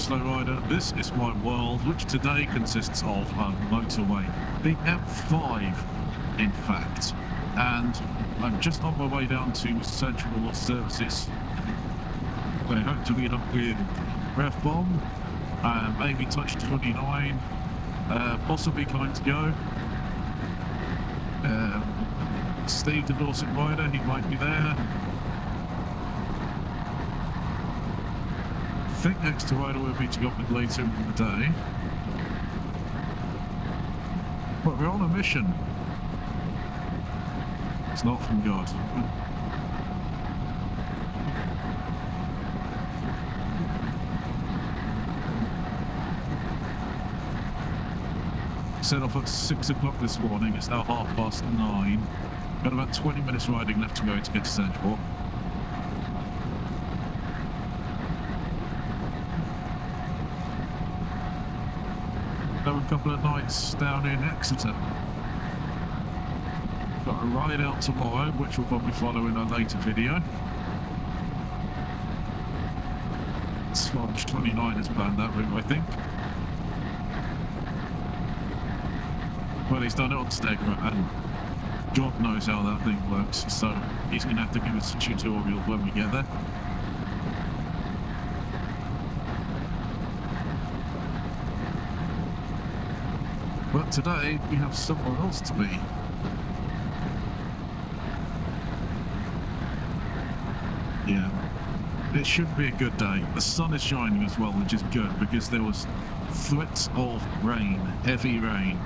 Slow Rider. This is my world, which today consists of a motorway, the M5 in fact, and I'm just on my way down to Central Services. I hope to meet up with Ref Bomb, maybe touch 29, possibly Kind to Go, Steve the Dorset Rider, he might be there. I think next to Rider we're meeting up with later in the day. But we're on a mission. It's not from God. Set off at 6 o'clock this morning. It's now 9:30. Got about 20 minutes riding left to go to get to Central. A couple of nights down in Exeter. Got a ride out tomorrow, which we'll probably follow in a later video. Sludge 29 has planned that route, I think. Well, he's done it on Stegra, and God knows how that thing works, so he's going to have to give us a tutorial when we get there. But today we have somewhere else to be. Yeah, it should be a good day. The sun is shining as well, which is good because there was threats of rain, heavy rain,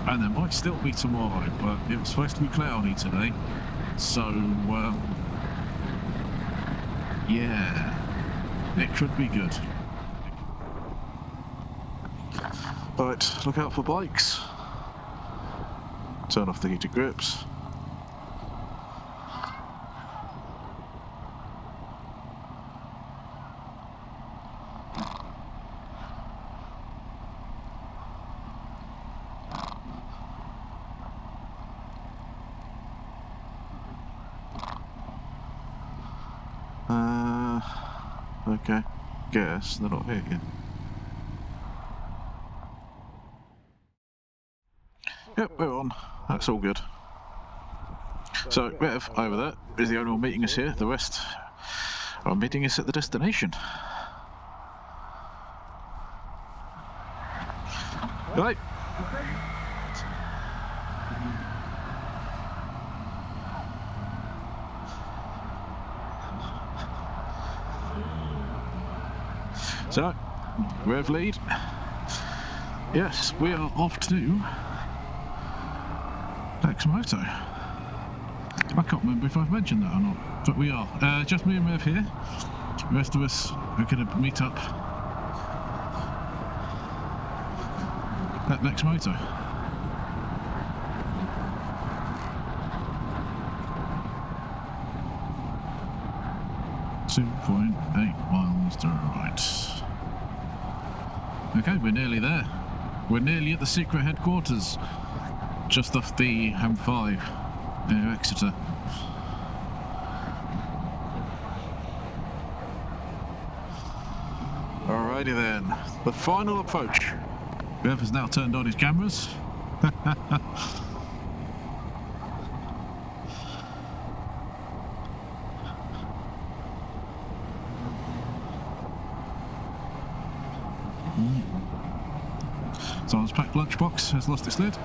and there might still be tomorrow, but it was supposed to be cloudy today. So, yeah, it could be good. Right, look out for bikes. Turn off the heated grips. Okay, guess they're not here yet. Yep, we're on. That's all good. So, Rev, over there, is the only one meeting us here. The rest are meeting us at the destination. Right. So, Rev lead. Yes, we are off to Lexmoto. I can't remember if I've mentioned that or not, but we are. Just me and Rev here. The rest of us are going to meet up at Lexmoto. .8 miles to the right. Okay, we're nearly there. We're nearly at the secret headquarters. Just off the M5 near Exeter. Alrighty then, the final approach. Bev has now turned on his cameras. Someone's packed lunchbox has lost its lid.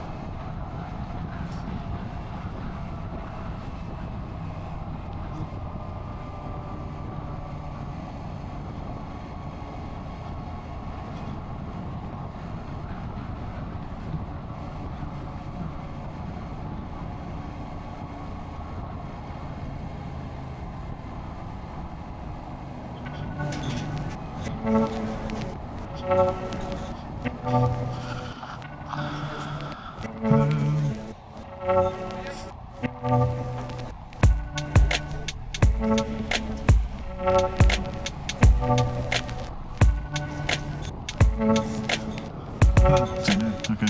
Okay.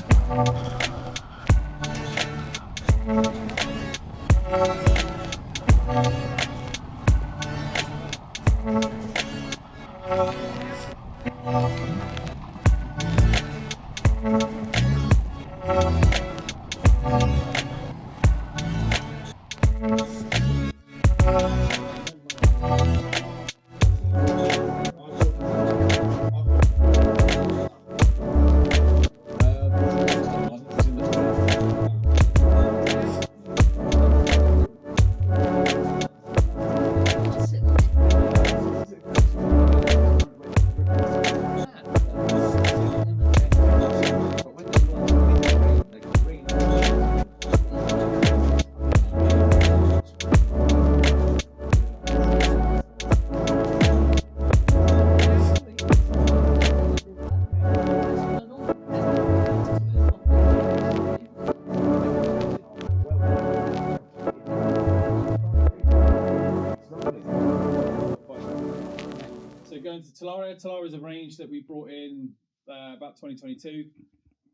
Talaria is a range that we brought in about 2022.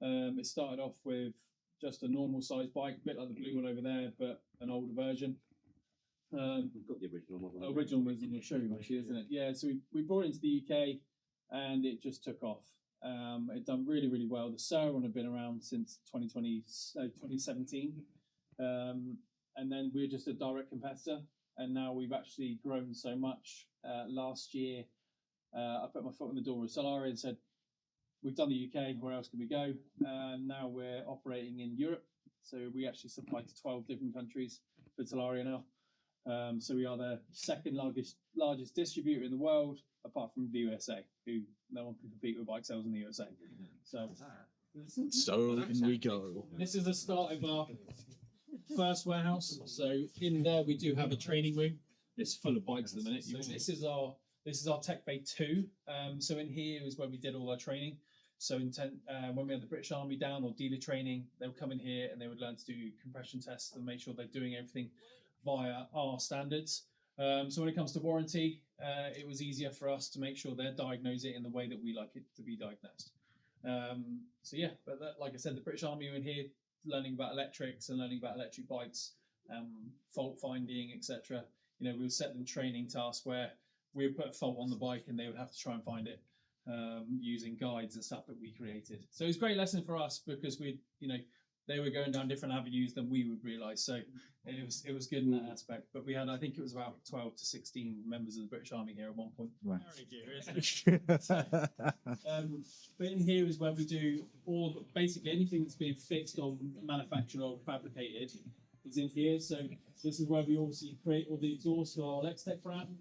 It started off with just a normal size bike, a bit like the blue one over there, but an older version. We've got the original one. Original was in the showroom, actually, isn't it? Yeah, so we brought it into the UK and it just took off. It done really, really well. The Sarah one had been around since 2017. And then we're just a direct competitor. And now we've actually grown so much. Last year, I put my foot in the door with Solari and said, we've done the UK, where else can we go? And now we're operating in Europe. So we actually supply to 12 different countries for Talaria now. So we are the second largest distributor in the world, apart from the USA, who no one can compete with bike sales in the USA. So in we go. This is the start of our first warehouse. So in there we do have a training room. It's full of bikes at the minute. This is our Tech Bay 2. So in here is where we did all our training. So when we had the British Army down or dealer training, they would come in here and they would learn to do compression tests and make sure they're doing everything via our standards. So when it comes to warranty, it was easier for us to make sure they diagnose it in the way that we like it to be diagnosed. So yeah, but like I said, the British Army were in here learning about electrics and learning about electric bikes, fault finding, etc. We would set them training tasks where we would put a fault on the bike and they would have to try and find it using guides and stuff that we created. So it was a great lesson for us because they were going down different avenues than we would realise. So it was good in that aspect. But we had, I think it was about 12 to 16 members of the British Army here at one point. Right. But in here is where we do basically anything that's being fixed or manufactured or fabricated is in here. So this is where we obviously create all the exhausts for our Lextech brand.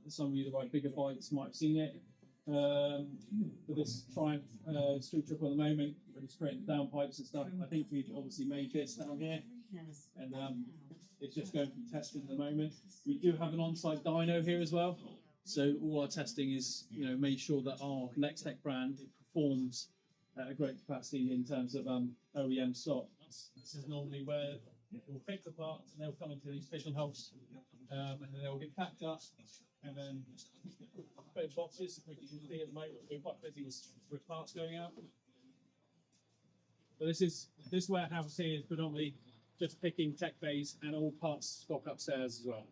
Some of you that ride bigger bikes might have seen it. For this Triumph street trip at the moment, we're just creating downpipes and stuff. I think we've obviously made this down here, and it's just going through testing at the moment. We do have an on-site dyno here as well, so all our testing is made sure that our Lextech brand performs at a great capacity in terms of OEM stock. This is normally where we'll pick the parts and they'll come into these pigeonholes, and then they'll get packed up and then put in boxes. We can see at the moment we're quite busy with parts going out. But this warehouse here is predominantly just picking tech bays and all parts stock upstairs as well.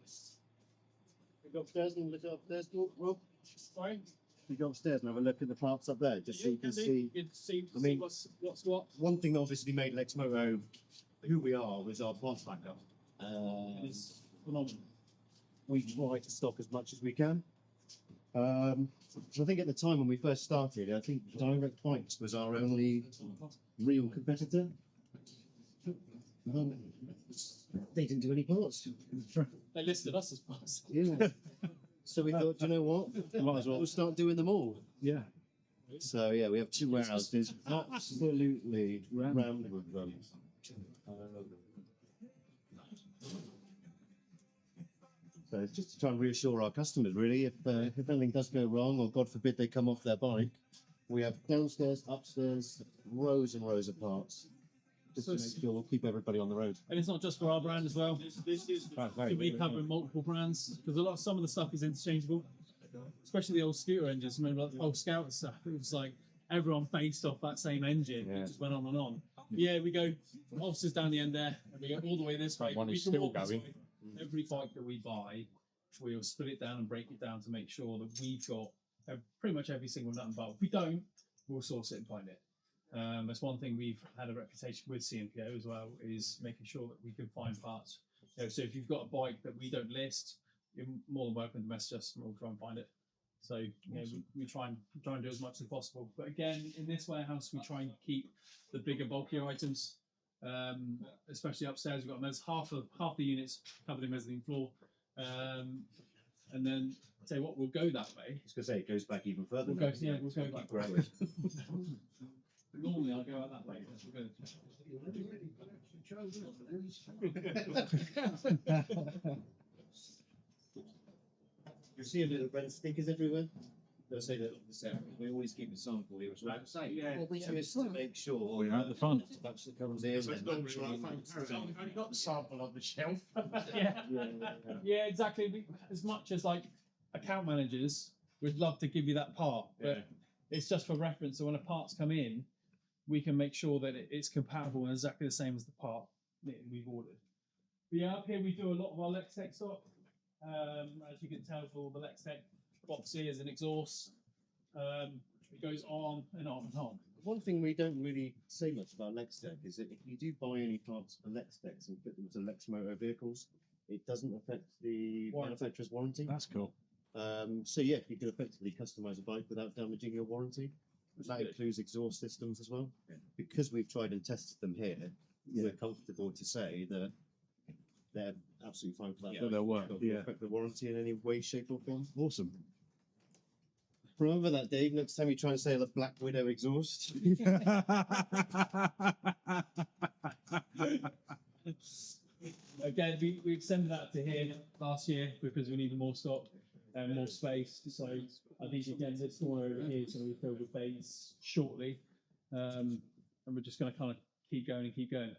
We go upstairs and look upstairs, Rob. Sorry? We go upstairs and have a look at the parts up there, just so you can see. You can see what's what. One thing that obviously made Lexmoto who we are was our parts backup. It's phenomenal. We try to stock as much as we can. I think at the time when we first started, I think Direct Bikes was our only real competitor. They didn't do any parts. They listed us as parts. Yeah. So we thought, you know what? Might as well. We'll start doing them all. Yeah. So yeah, we have 2 warehouses absolutely rammed with them. So it's just to try and reassure our customers, really. If anything does go wrong, or God forbid they come off their bike, we have downstairs, upstairs, rows and rows of parts, just to make sure we'll keep everybody on the road. And it's not just for our brand as well. We're covering multiple brands because some of the stuff is interchangeable, especially the old scooter engines. Remember, like the old Scout stuff? It was like everyone based off that same engine. Yeah. It just went on and on. Yeah, we go from offices down the end there, and we go all the way this way. One is still going. Every bike that we buy, we'll split it down and break it down to make sure that we've got pretty much every single nut and bolt. If we don't, we'll source it and find it. That's one thing we've had a reputation with CMPO as well, is making sure that we can find parts. So if you've got a bike that we don't list, you're more than welcome to message us and we'll try and find it. So we try and do as much as possible. But again, in this warehouse, we try and keep the bigger, bulkier items. Especially upstairs, we've got half the units covered in mezzanine floor, and then say what we'll go that way. I was going to say it goes back even further. We'll go back. Normally I go out that way. You see a little red stickers everywhere. They'll say that we always keep a sample here as well. Just to make sure. We're at the front. That's what comes in. I've only got the sample on the shelf. Yeah, exactly. As much as like account managers we'd love to give you that part, but it's just for reference. So when the parts come in, we can make sure that it's compatible and exactly the same as the part that we've ordered. But yeah, up here we do a lot of our Lextech stock. As you can tell, for all the Lextech boxes and exhausts, it goes on and on and on. One thing we don't really say much about Lextech is that if you do buy any parts for Lextechs and fit them to Lexmoto vehicles, it doesn't affect the manufacturer's warranty. That's cool. So yeah, you can effectively customize a bike without damaging your warranty. That includes exhaust systems as well. Because we've tried and tested them here, we're comfortable to say that they're absolutely fine for that. Yeah, they'll work. Don't Yeah. affect the warranty in any way, shape, or form. Awesome. Remember that, Dave? Next time you try and say the Black Widow exhaust. Again, we extended that to here last year because we needed more stock and more space. So I think again this one over here is going to be filled with bays shortly, and we're just going to kind of keep going and keep going.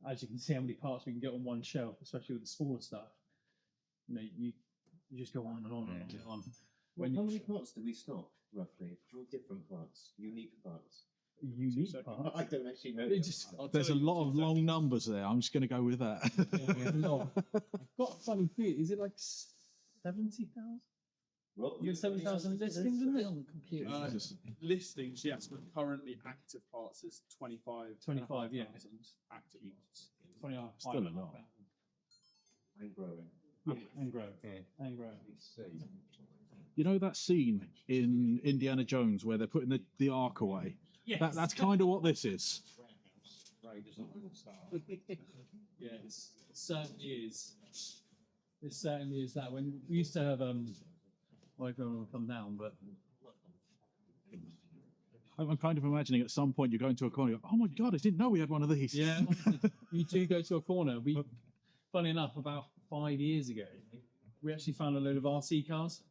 As you can see, how many parts we can get on one shelf, especially with the smaller stuff. You know, you just go on and on and on and on. How many parts do we stock roughly? How many different parts? Unique parts. Unique parts. I don't actually know. It just, There's a lot of long numbers there. I'm just going to go with that. I've got a funny feeling. Is it like 70,000? Well, You got 7,000 listings, isn't it, on the computer? Listings, yes, but currently active parts is 25, yeah. active parts. 25. Still a lot. and growing. Yeah, and grow. And grow. You know that scene in Indiana Jones where they're putting the ark away? Yes. That's kind of what this is. Yeah, it certainly is. It certainly is that. When we used to have well, everyone will come down, but I'm kind of imagining at some point you're going to a corner, you go, oh my God, I didn't know we had one of these. yeah, you do go to a corner. Funny enough, about 5 years ago, we actually found a load of RC cars.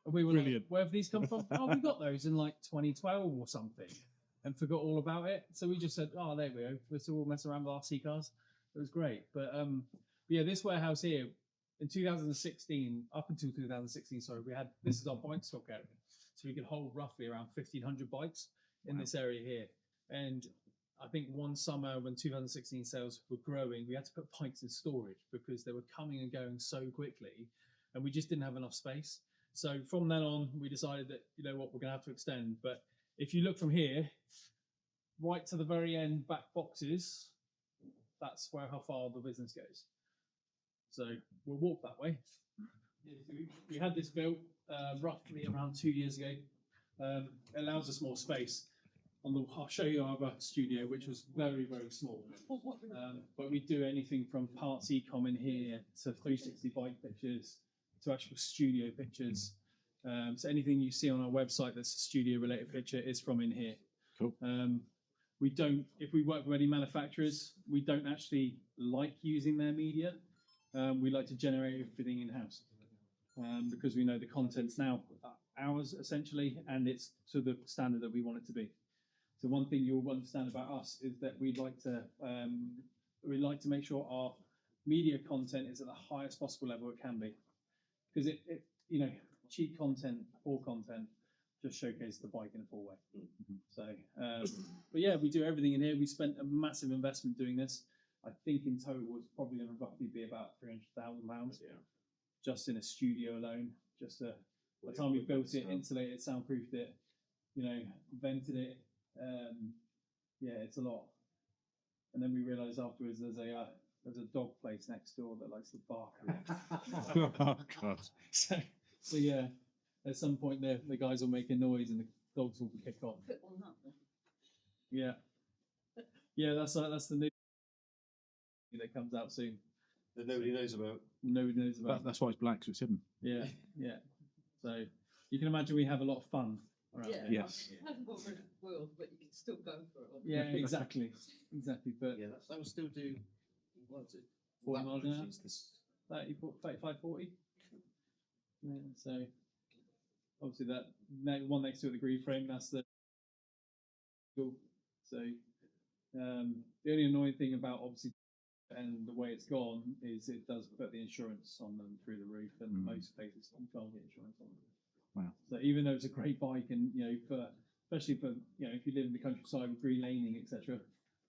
And we were Brilliant. like, where have these come from? Oh, we got those in like 2012 or something, and forgot all about it. So we just said, oh, there we go. We're still all messing around with RC cars. It was great. But yeah, this warehouse here, in 2016, up until 2016, sorry, this is our bike stock area. So we could hold roughly around 1,500 bikes in this area here. And I think one summer when 2016 sales were growing, we had to put bikes in storage because they were coming and going so quickly, and we just didn't have enough space. So from then on, we decided that, you know what, we're going to have to extend. But if you look from here, right to the very end, back boxes, that's how far the business goes. So we'll walk that way. We had this built roughly around 2 years ago. It allows us more space. I'll show you our other studio, which was very, very small. But we do anything from parts e-com in here to 360 bike pictures to actual studio pictures. So anything you see on our website that's a studio related picture is from in here. Cool. We don't, if we work with any manufacturers, we don't actually like using their media. We like to generate everything in-house because we know the content's now ours essentially, and it's to the standard that we want it to be. So one thing you'll understand about us is that we like to make sure our media content is at the highest possible level it can be, because it you know, cheap content, poor content just showcase the bike in a full way. So, but yeah, we do everything in here. We spent a massive investment doing this. I think in total it's probably going to roughly be about £300,000 just in a studio alone. Just by the time we built it, insulated, soundproofed it, you know, vented it. Yeah, it's a lot. And then we realised afterwards there's a dog place next door that likes to bark. Oh God. So yeah, at some point the guys will make a noise and the dogs will kick off. Yeah, yeah, that's the new that comes out soon. That nobody knows about. Nobody knows about. That's why it's black, so it's hidden. Yeah, yeah. So you can imagine we have a lot of fun around here. Yes. You haven't got rid of the world, but you can still go for it. Yeah, exactly, exactly. But Yeah, that will still do. What is it? 40 miles an hour? 30, 35, 40. Yeah, so obviously that one next to it, the green frame, that's the cool. So the only annoying thing about obviously And the way it's gone is it does put the insurance on them through the roof, and most places you can't get insurance on them. Wow. So even though it's a great bike, and especially for if you live in the countryside with green laning, etc.,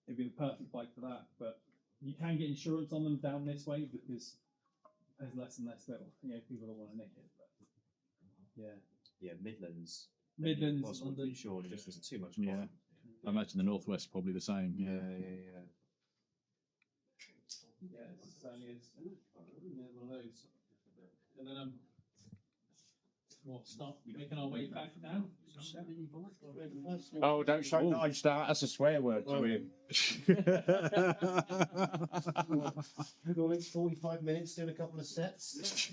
it'd be the perfect bike for that. But you can get insurance on them down this way because there's less and less little people that want to nick it. But Yeah, Midlands. Midlands, London, London. sure, just was too much. Yeah. I imagine the Northwest probably the same. Yeah. Yeah, it certainly is. One of those. And then we'll start making our way back now. Oh, don't show nudge that. That's a swear word to him. Going 45 minutes, doing a couple of sets.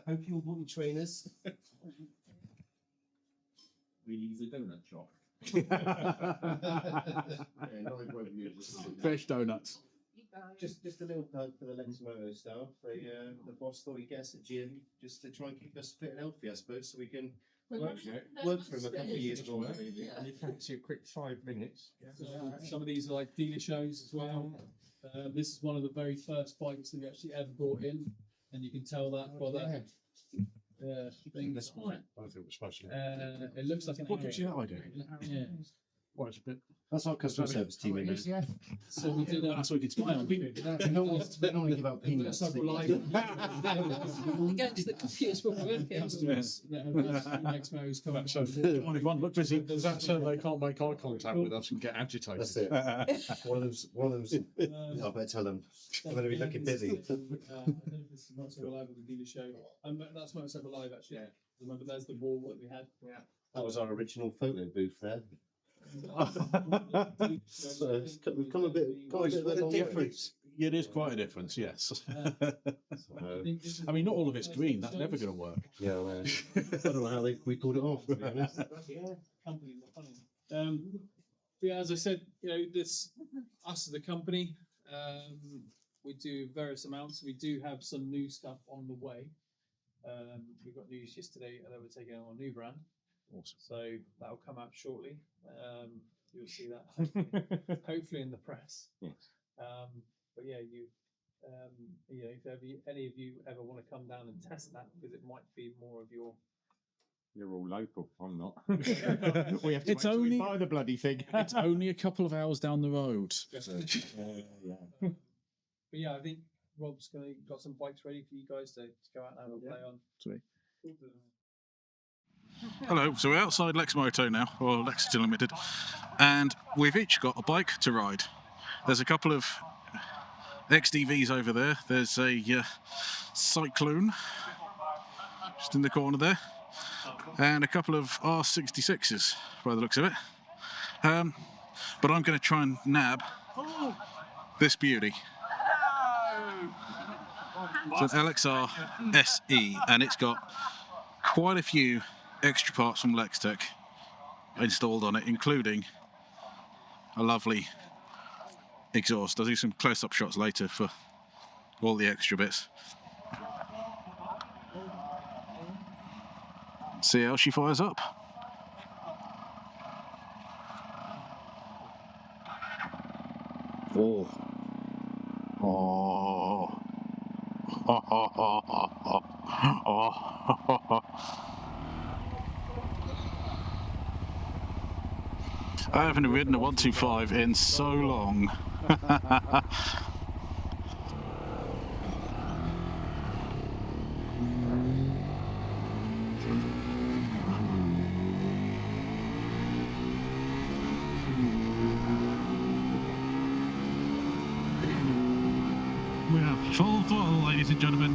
Hope you'll want your trainers. We use a donut shop. Fresh donuts. Just a little plug for the Lexmoto staff. The boss thought he'd get us a gym just to try and keep us fit and healthy, I suppose, so we can work for him a couple of years more. And you fancy a quick 5 minutes. So some of these are like dealer shows as well. This is one of the very first bikes that we actually ever brought in, and you can tell that by that thing. That's fine. I think we're supposed to. It looks like an What gives you that idea? Yeah. Well, it's a bit. That's our customer service team in there. So we did That's what we did smile. They normally give out peanuts. live. You go into the computers for work. Customers Lexmotos come up. So, if one look busy. Does that so they can't make eye contact with us and get agitated? That's it. One of them's. I better tell them. I'm going to be looking busy. I don't know if this is Motorcycle Live or the dealer show. That's Motorcycle Live actually. Yeah. Remember, there's the wall that we had. Yeah. That was our original photo booth there. So we've come a bit of a difference. It is quite a difference, yes. I mean, not all of it's green. That's never going to work. Yeah, well, I don't know how we pulled it off. To be honest. Companies are funny. But yeah, as I said, this us as a company, we do various amounts. We do have some new stuff on the way. We got news yesterday that we're taking on a new brand. Awesome. So that'll come out shortly. You'll see that hopefully in the press. Yes. But yeah, if any of you ever want to come down and test that, because it might be more of your. You're all local. I'm not. We have to It's wait till we only- buy the bloody thing. It's only a couple of hours down the road. But yeah, I think Rob's got some bikes ready for you guys to go out and have a play on. Sweet. Hello, so we're outside Lexmoto now, or Lexington Limited, and we've each got a bike to ride. There's a couple of XDVs over there. There's a Cyclone just in the corner there, and a couple of R66s by the looks of it. But I'm going to try and nab this beauty. It's an LXR SE, and it's got quite a few extra parts from Lextech installed on it, including a lovely exhaust. I'll do some close-up shots later for all the extra bits. See how she fires up. Oh. Oh. I haven't ridden a 125 in so long. We have full throttle, ladies and gentlemen.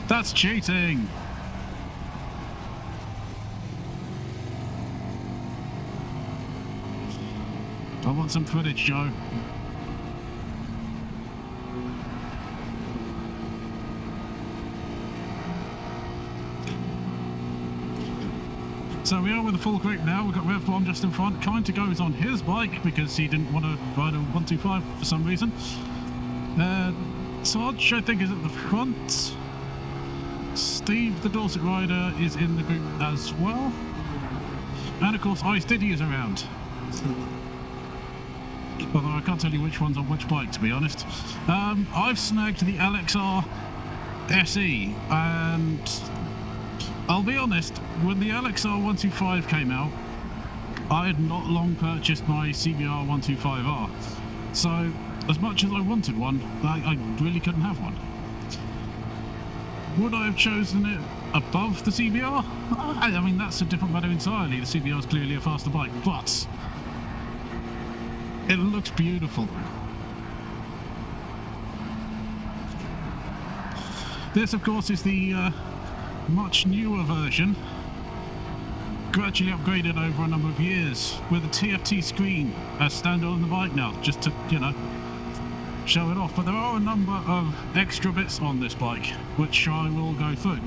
That's cheating! I want some footage, Joe. So we are with a full group now. We've got Rev Bomb just in front. Kind to goes on his bike because he didn't want to ride a 125 for some reason. Sarge, I think, is at the front. Steve, the Dorset rider, is in the group as well. And of course, Ice Diddy is around. Although I can't tell you which one's on which bike, to be honest. I've snagged the LXR SE, and I'll be honest, when the LXR 125 came out, I had not long purchased my CBR 125R. So, as much as I wanted one, I really couldn't have one. Would I have chosen it above the CBR? I mean, that's a different matter entirely. The CBR is clearly a faster bike, but it looks beautiful. This, of course, is the much newer version, gradually upgraded over a number of years, with a TFT screen as standard on the bike now, just to, you know, show it off. But there are a number of extra bits on this bike, which I will go through.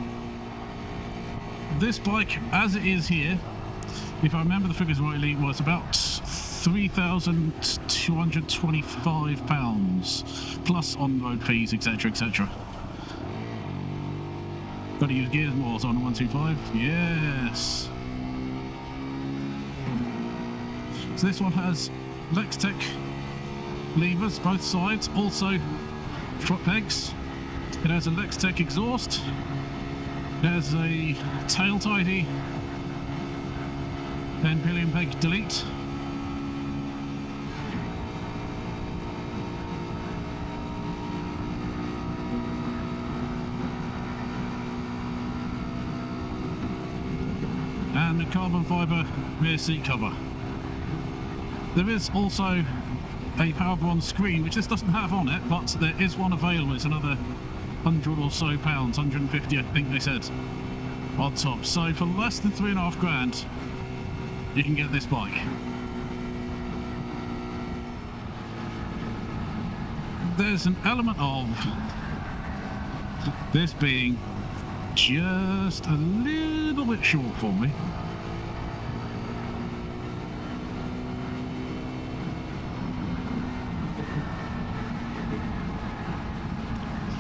This bike, as it is here, if I remember the figures rightly, was about £3,225 plus on-road fees, etc, etc. Got to use gears more on a 125. Yes. So this one has Lextech levers both sides, also foot pegs. It has a Lextech exhaust. It has a tail tidy and pillion peg delete. And a carbon fibre rear seat cover. There is also a Powerbronze screen, which this doesn't have on it, but there is one available. It's another 100 or so pounds, 150 I think they said, on top. So for less than £3,500, you can get this bike. There's an element of this being just a little bit short for me.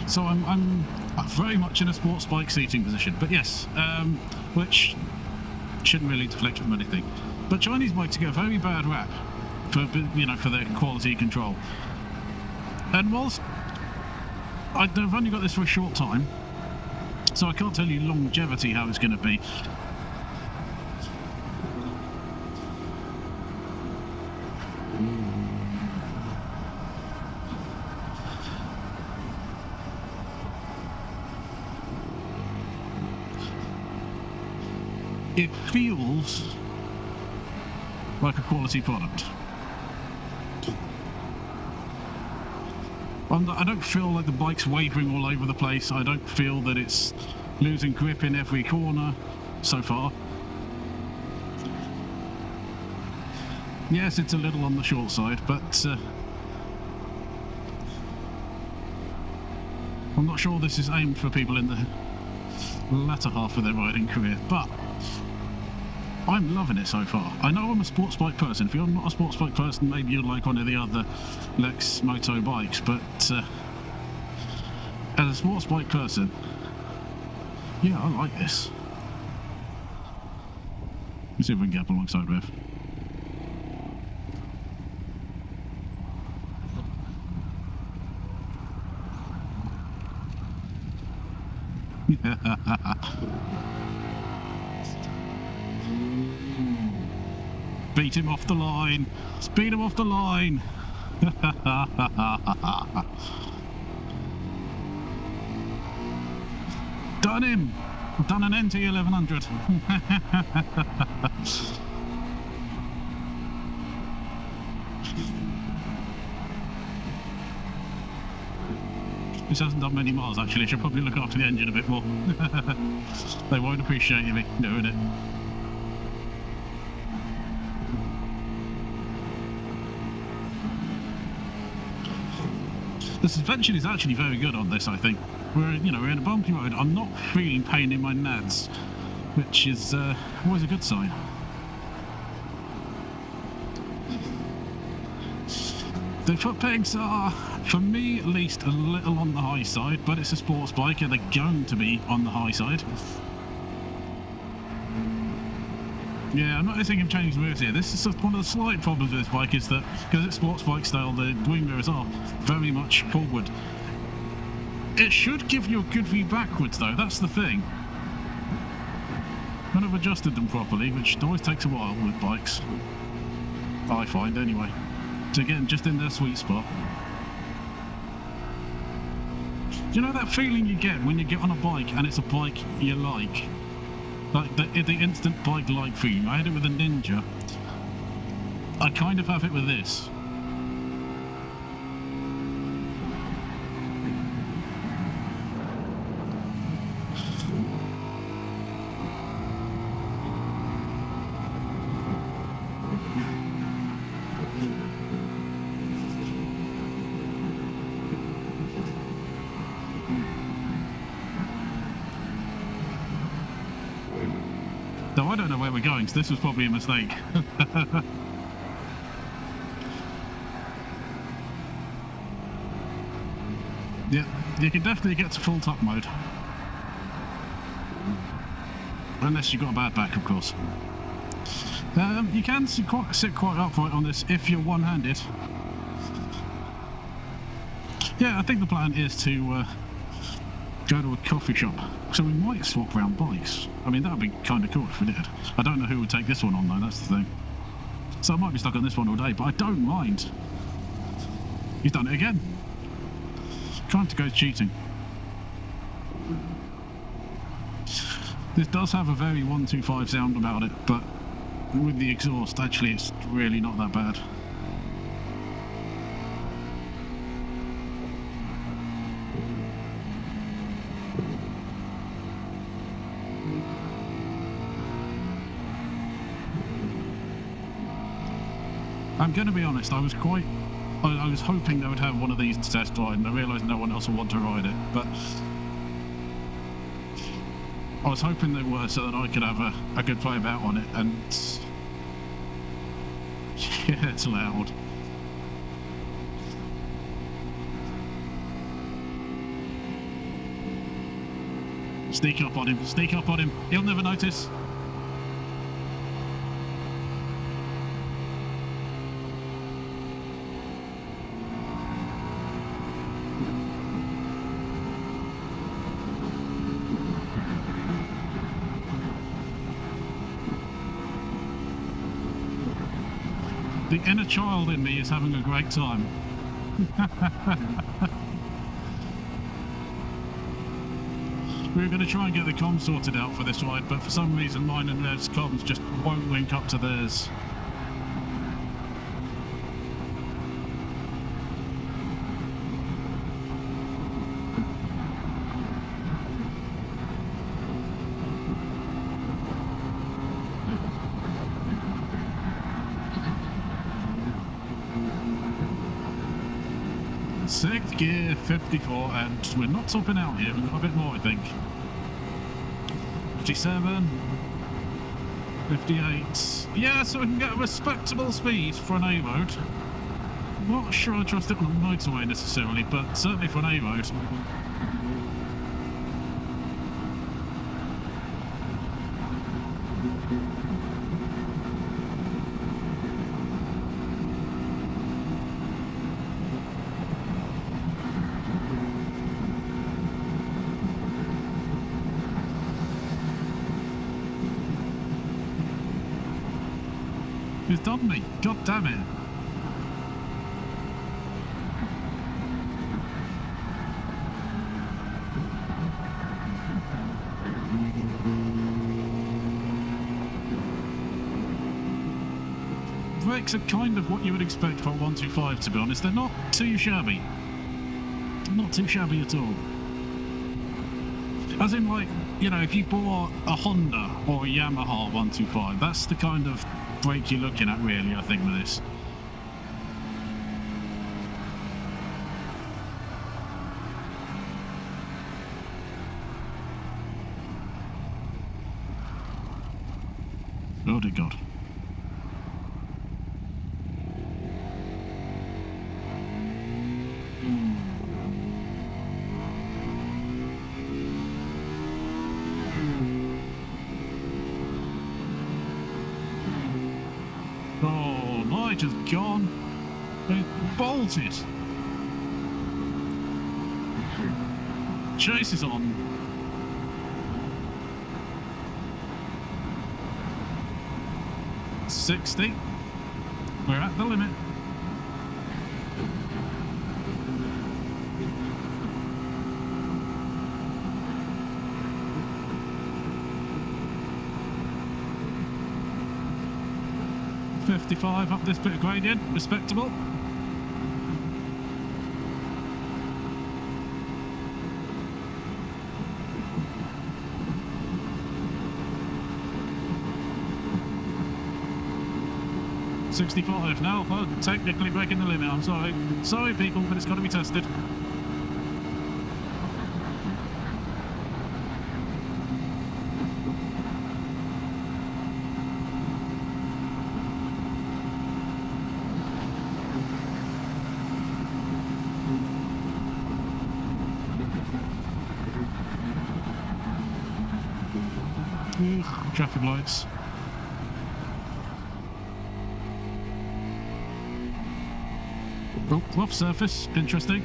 So I'm very much in a sports bike seating position, but yes, which shouldn't really deflect from anything. But Chinese bikes get a very bad rap for, you know, for their quality control. And whilst I've only got this for a short time, so I can't tell you longevity how it's going to be. It feels like a quality product. I don't feel like the bike's wavering all over the place. I don't feel that it's losing grip in every corner so far. Yes, it's a little on the short side, but I'm not sure this is aimed for people in the latter half of their riding career, but I'm loving it so far. I know I'm a sports bike person. If you're not a sports bike person, maybe you'd like one of the other Lexmoto bikes, but as a sports bike person, yeah, I like this. Let's see if we can get up alongside Rev. Beat him off the line. Speed him off the line. Done him. I've done an NT 1100. This hasn't done many miles actually. I should probably look after the engine a bit more. They won't appreciate me doing it. The suspension is actually very good on this, I think. We're in a bumpy road. I'm not feeling pain in my nads, which is always a good sign. The foot pegs are, for me at least, a little on the high side, but it's a sports bike and they're going to be on the high side. Yeah, I'm not thinking of changing mirrors here. This is one of the slight problems with this bike is that, because it's sports bike style, the wing mirrors are very much forward. It should give you a good view backwards though, that's the thing. When I've adjusted them properly, which always takes a while with bikes, I find anyway, to get them just in their sweet spot. Do you know that feeling you get when you get on a bike and it's a bike you like? Like the instant bike-like feeling. I had it with a Ninja. I kind of have it with this. So I don't know where we're going, so this was probably a mistake. Yeah, you can definitely get to full top mode. Unless you've got a bad back, of course. You can sit quite upright on this if you're one-handed. Yeah, I think the plan is to go to a coffee shop. So we might swap around bikes. I mean, that would be kind of cool if we did. I don't know who would take this one on though, that's the thing. So I might be stuck on this one all day, but I don't mind. He's done it again. Trying to go cheating. This does have a very 125 sound about it, but with the exhaust, actually it's really not that bad. I'm going to be honest, I was hoping they would have one of these to test ride, and I realised no one else would want to ride it, but I was hoping they were so that I could have a good play about on it, and yeah, it's loud. Sneak up on him, he'll never notice. The inner child in me is having a great time. We were going to try and get the comms sorted out for this ride, but for some reason mine and Rev's comms just won't link up to theirs. Sixth gear, 54, and we're not topping out here, we've got a bit more I think. 57, 58, yeah, so we can get a respectable speed for an A road. Not sure I trust it on a motorway necessarily, but certainly for an A road. He's done me, god damn it. Brakes are kind of what you would expect for a 125, to be honest. They're not too shabby. Not too shabby at all. As in, like, you know, if you bought a Honda or a Yamaha 125, that's the kind of brake you're looking at, really, I think, with this. Oh dear God. guy just gone. He bolted. Chase is on. .60. We're at the limit. .55 up this bit of gradient, respectable. .65 now, well, technically breaking the limit, I'm sorry. Sorry people, but it's got to be tested. Traffic lights. Oh, rough surface, interesting.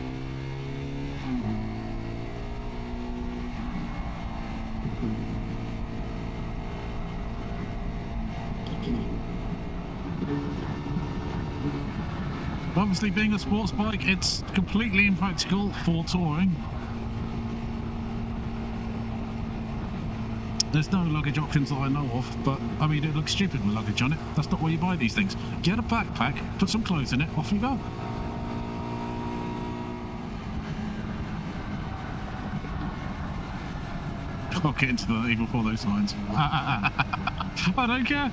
Obviously, being a sports bike, it's completely impractical for touring. There's no luggage options that I know of, but I mean, it looks stupid with luggage on it. That's not where you buy these things. Get a backpack, put some clothes in it, off you go. I'll get into the even before those lines. I don't care.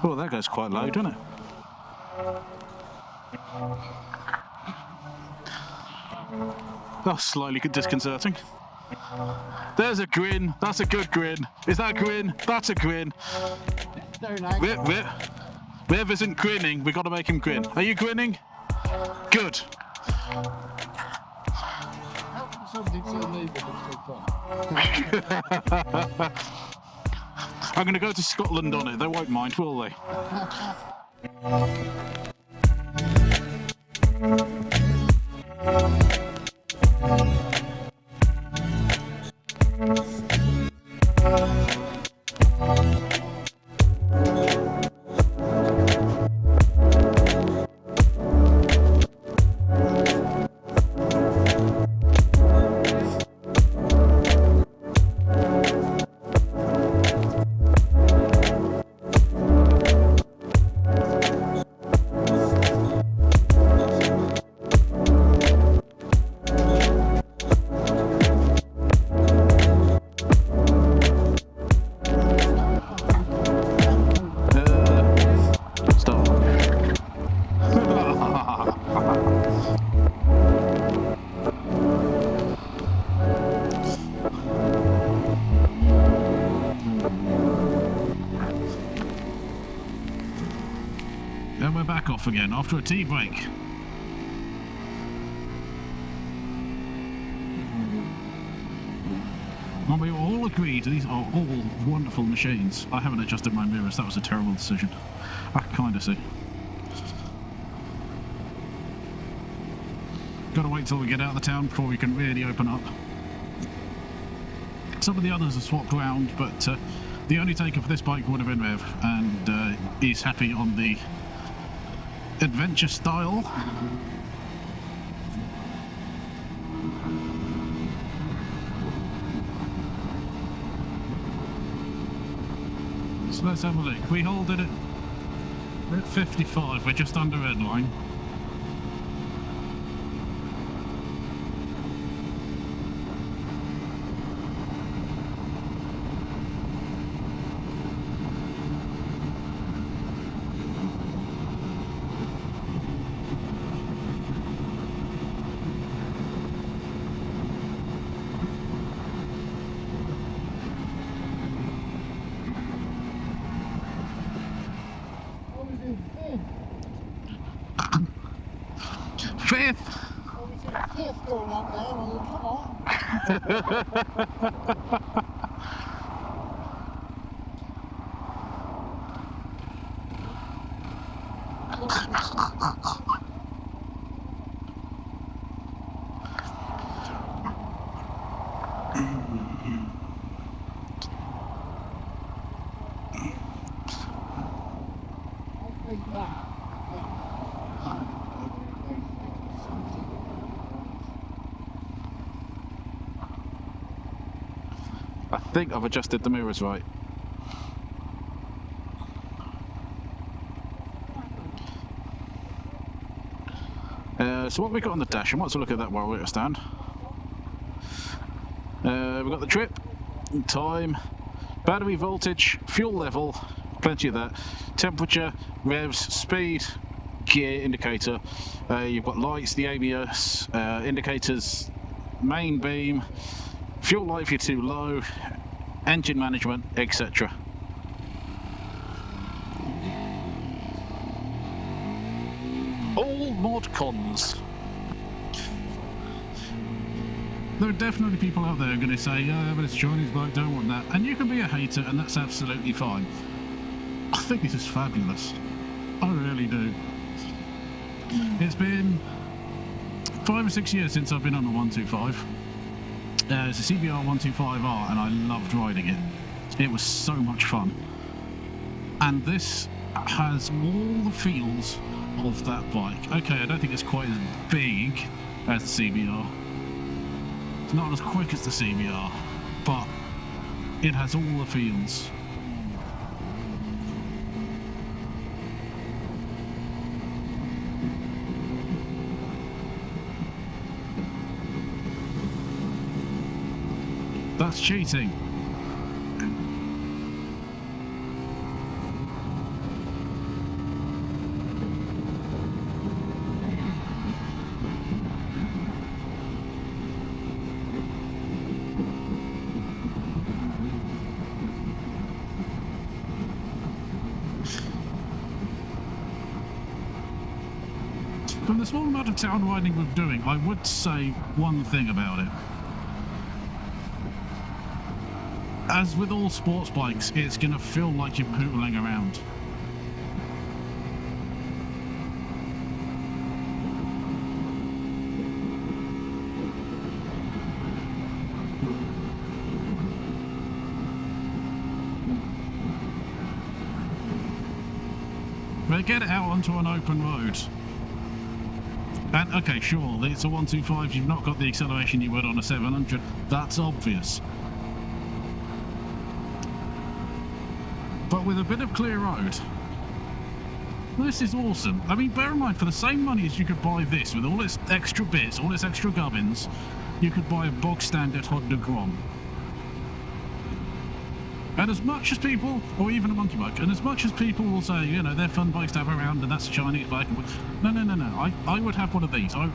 Oh, that goes quite low, doesn't it? Oh, slightly disconcerting. There's a grin. That's a good grin. Is that a grin? That's a grin. Rev isn't grinning. We've got to make him grin. Are you grinning? Good. I'm going to go to Scotland on it. They won't mind, will they? And we're back off again after a tea break. And we all agreed these are all wonderful machines. I haven't adjusted my mirrors, that was a terrible decision. I can kind of see. Gotta wait till we get out of the town before we can really open up. Some of the others are swapped around, but the only taker for this bike would have been Rev, and he's happy on the adventure style. So let's have a look. We hold it at 55, we're just under red line. 5th. Fifth going up there. Well, come on. I think I've adjusted the mirrors right. So what have we got on the dash? I might as well look at that while we're at a stand. We've got the trip, time, battery voltage, fuel level, plenty of that, temperature, revs, speed, gear indicator. You've got lights, the ABS, indicators, main beam, fuel light if you're too low, engine management, etc. All mod cons. There are definitely people out there who are going to say, yeah, but it's Chinese bike, don't want that. And you can be a hater, and that's absolutely fine. I think this is fabulous. I really do. It's been 5 or 6 years since I've been on a 125. It's a CBR 125R, and I loved riding it. It was so much fun. And this has all the feels of that bike. Okay, I don't think it's quite as big as the CBR. It's not as quick as the CBR, but it has all the feels. That's cheating. From the small amount of town riding we're doing, I would say one thing about it. As with all sports bikes, it's going to feel like you're pootling around. But get it out onto an open road. And okay, sure, it's a 125, you've not got the acceleration you would on a 700, that's obvious. But with a bit of clear road, this is awesome. I mean, bear in mind, for the same money as you could buy this, with all its extra bits, all its extra gubbins, you could buy a bog standard Honda Grom. And as much as people, or even a monkey bike, and as much as people will say, you know, they're fun bikes to have around and that's a Chinese bike, no, I would have one of these. I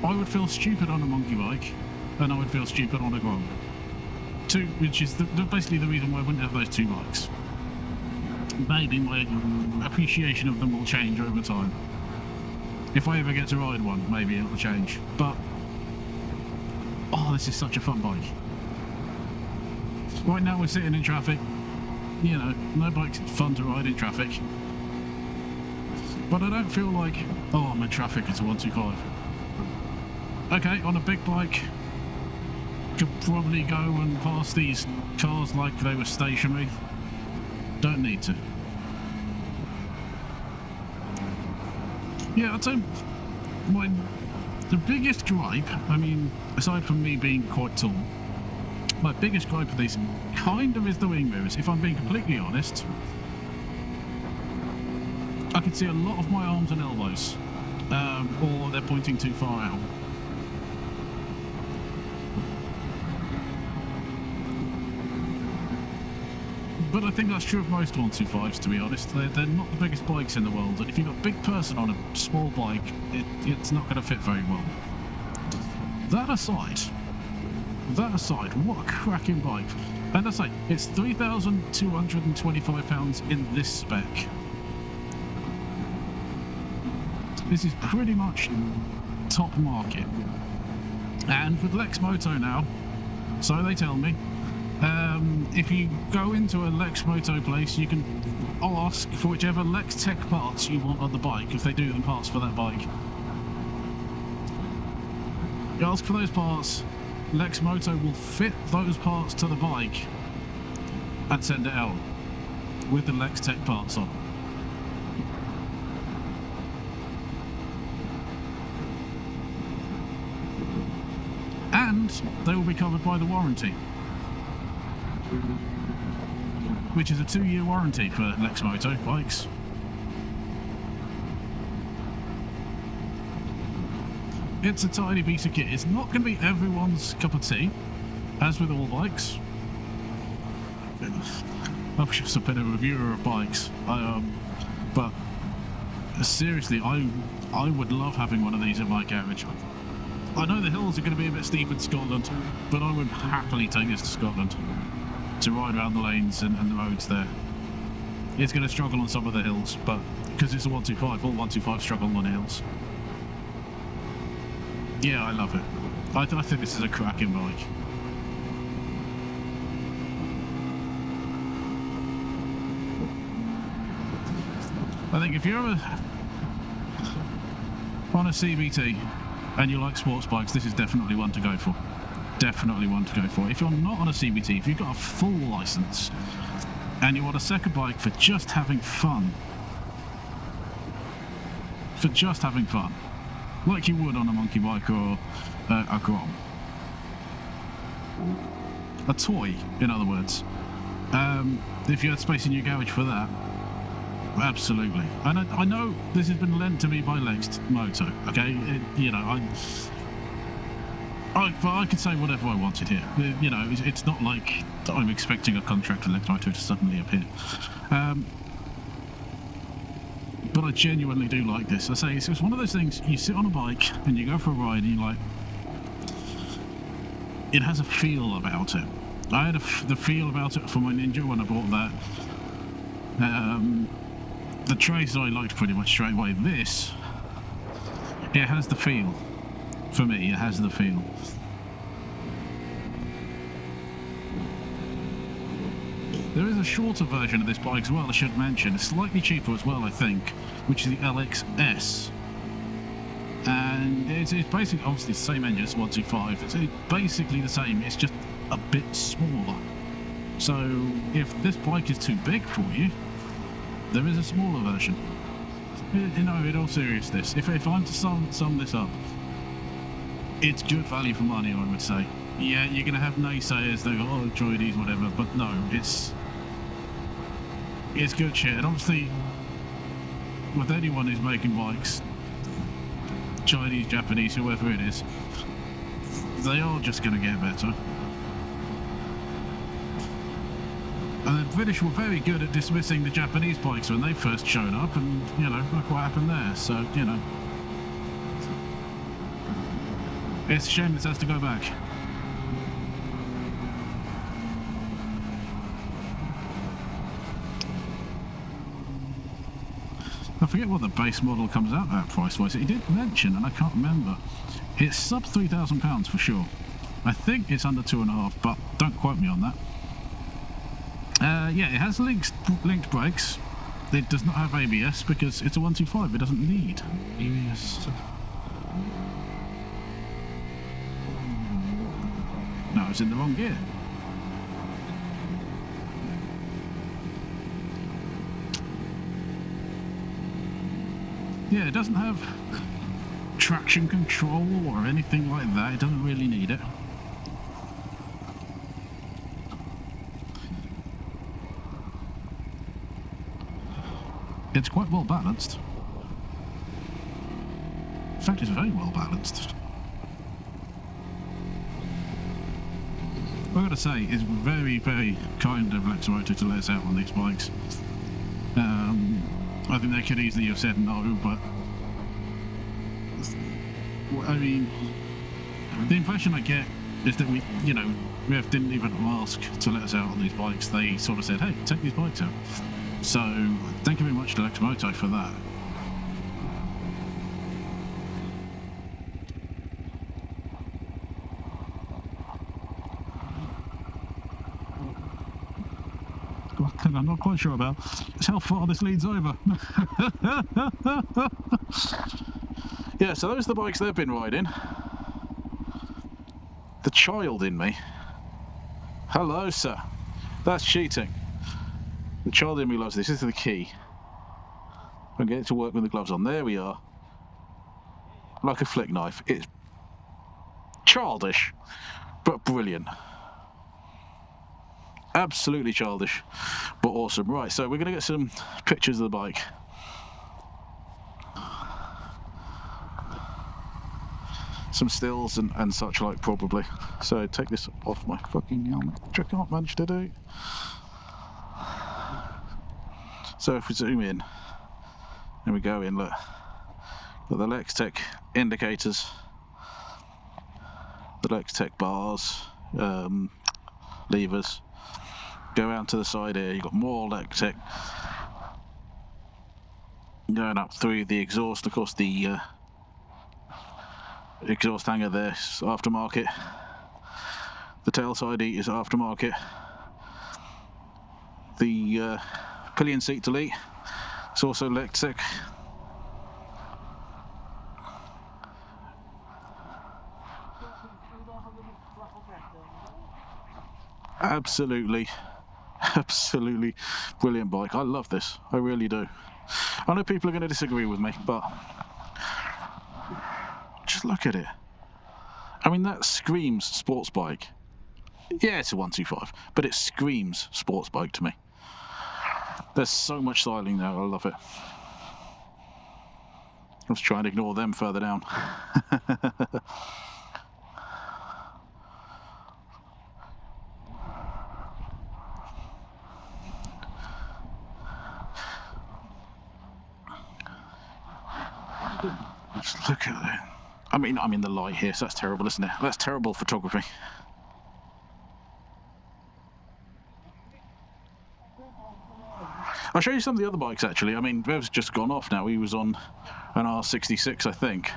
would feel stupid on a monkey bike, and I would feel stupid on a Grom. Which is basically the reason why I wouldn't have those two bikes. Maybe my appreciation of them will change over time. If I ever get to ride one, maybe it'll change. But, oh, this is such a fun bike. Right now we're sitting in traffic. You know, no bike's fun to ride in traffic. But I don't feel like, oh, I'm in traffic, it's a 125. Okay, on a big bike, could probably go and pass these cars like they were stationary. Don't need to. Yeah, I'd say the biggest gripe, I mean, aside from me being quite tall, my biggest gripe with these kind of is the wing mirrors. If I'm being completely honest, I can see a lot of my arms and elbows, or they're pointing too far out. But I think that's true of most 125s, to be honest. They're not the biggest bikes in the world, and if you've got a big person on a small bike, it's not going to fit very well. That aside, what a cracking bike. And I say, it's £3,225 in this spec. This is pretty much top market. And with Lexmoto now, so they tell me, if you go into a Lexmoto place, you can ask for whichever Lex Tech parts you want on the bike, if they do the parts for that bike. You ask for those parts, Lexmoto will fit those parts to the bike and send it out with the Lex Tech parts on. And they will be covered by the warranty, which is a 2-year warranty for Lexmoto bikes. It's a tiny piece of kit. It's not going to be everyone's cup of tea, as with all bikes. I'm just a bit of a reviewer of bikes, but seriously, I would love having one of these in my garage. I know the hills are going to be a bit steep in Scotland, but I would happily take this to Scotland to ride around the lanes and the roads there. It's going to struggle on some of the hills, but because it's a 125, all 125 struggle on hills. Yeah, I love it. I think this is a cracking bike. I think if you're on a CVT and you like sports bikes, this is definitely one to go for. Definitely one to go for. If you're not on a CVT, if you've got a full license and you want a second bike for just having fun, like you would on a monkey bike or a Grom, a toy, in other words. If you had space in your garage for that, absolutely. And I know this has been lent to me by Lexmoto, okay? I could say whatever I wanted here. It's not like I'm expecting a contract with Lexmoto to suddenly appear. But I genuinely do like this. I say it's one of those things, you sit on a bike and you go for a ride and you're like, it has a feel about it. I had the feel about it for my Ninja when I bought that. The trace I liked pretty much straight away. This, it has the feel. For me, it has the feel. There is a shorter version of this bike as well, I should mention. It's slightly cheaper as well, I think, which is the LXS. And it's basically, obviously, the same engine as 125. It's basically the same, it's just a bit smaller. So, if this bike is too big for you, there is a smaller version. In all seriousness, if I'm to sum this up, it's good value for money, I would say. Yeah, you're going to have naysayers that go, oh, Droidies, whatever, but no, it's good shit. And obviously, with anyone who's making bikes, Chinese, Japanese, whoever it is, they are just going to get better. And the British were very good at dismissing the Japanese bikes when they first showed up, and, look what happened there. So, it's a shame this has to go back. I forget what the base model comes out at price-wise. He did mention, and I can't remember. It's sub £3,000 for sure. I think it's under 2.5, but don't quote me on that. Yeah, it has linked brakes. It does not have ABS because it's a 125. It doesn't need ABS. No, it's in the wrong gear. Yeah, it doesn't have traction control or anything like that. It doesn't really need it. It's quite well balanced. In fact, it's very well balanced. I've got to say, it's very, very kind of Lexmoto to let us out on these bikes. I think they could easily have said no, but I mean, the impression I get is that we didn't even ask to let us out on these bikes. They sort of said, hey, take these bikes out. So, thank you very much to Lexmoto for that. thing I'm not quite sure about is how far this leads over. Yeah, so those are the bikes they've been riding. The child in me. Hello, sir. That's cheating. The child in me loves this. This is the key. I'm getting to work with the gloves on. There we are. Like a flick knife. It's childish, but brilliant. Absolutely childish, but awesome. Right, so we're going to get some pictures of the bike. Some stills and such like, probably. So take this off my fucking helmet, which I can't manage to do. So if we zoom in, and we go in, look. Got the Lextech indicators, the Lextech bars, levers. Go out to the side here, you've got more Lextech going up through the exhaust. Of course, the exhaust hanger there is aftermarket. The tail side is aftermarket. The pillion seat delete, it's also Lextech. Absolutely brilliant bike. I love this, I really do. I know people are going to disagree with me, but just look at it. I mean, that screams sports bike. Yeah, it's a 125, but it screams sports bike to me. There's so much styling there, I love it. Let's try and ignore them further down. Just look at it. I mean, I'm in the light here, so that's terrible, isn't it? That's terrible photography. I'll show you some of the other bikes, actually. I mean, Rev's just gone off now. He was on an R66, I think.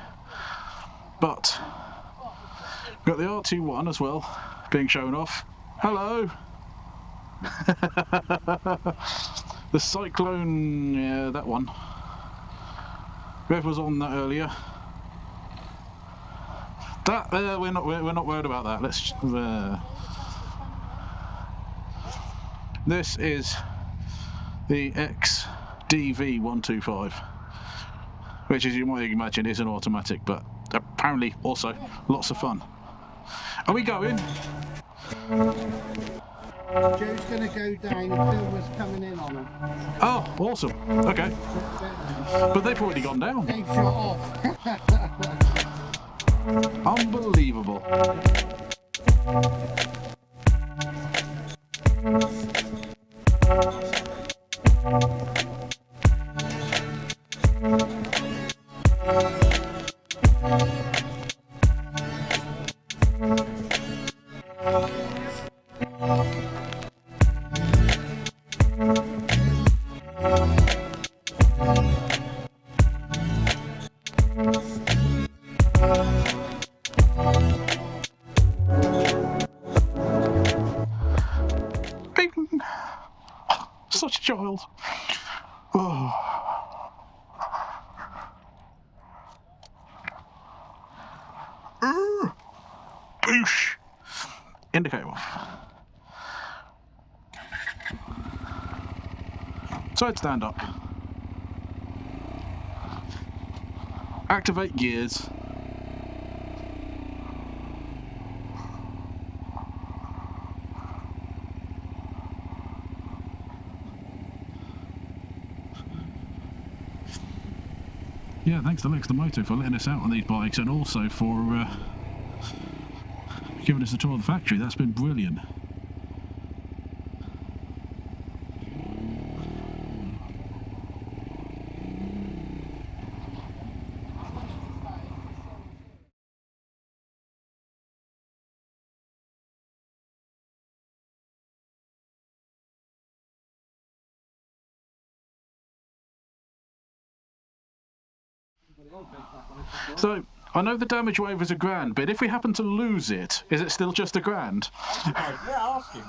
But got the R21 as well, being shown off. Hello! The Cyclone, yeah, that one. Rev was on that earlier. That we're not worried about that. Let's. This is the XDV 125, which, as you might imagine, is an automatic, but apparently also lots of fun. Are we going? Joe's going to go down and Phil was coming in on him. Oh, awesome. Okay. But they've already gone down. They shot off. Unbelievable. Such a child. Oh. Boosh. Indicator off. Side stand up. Activate gears. Yeah, thanks to Lexmoto for letting us out on these bikes, and also for giving us a tour of the factory. That's been brilliant. So, I know the damage waiver is £1,000, but if we happen to lose it, is it still just £1,000? Yeah, ask him.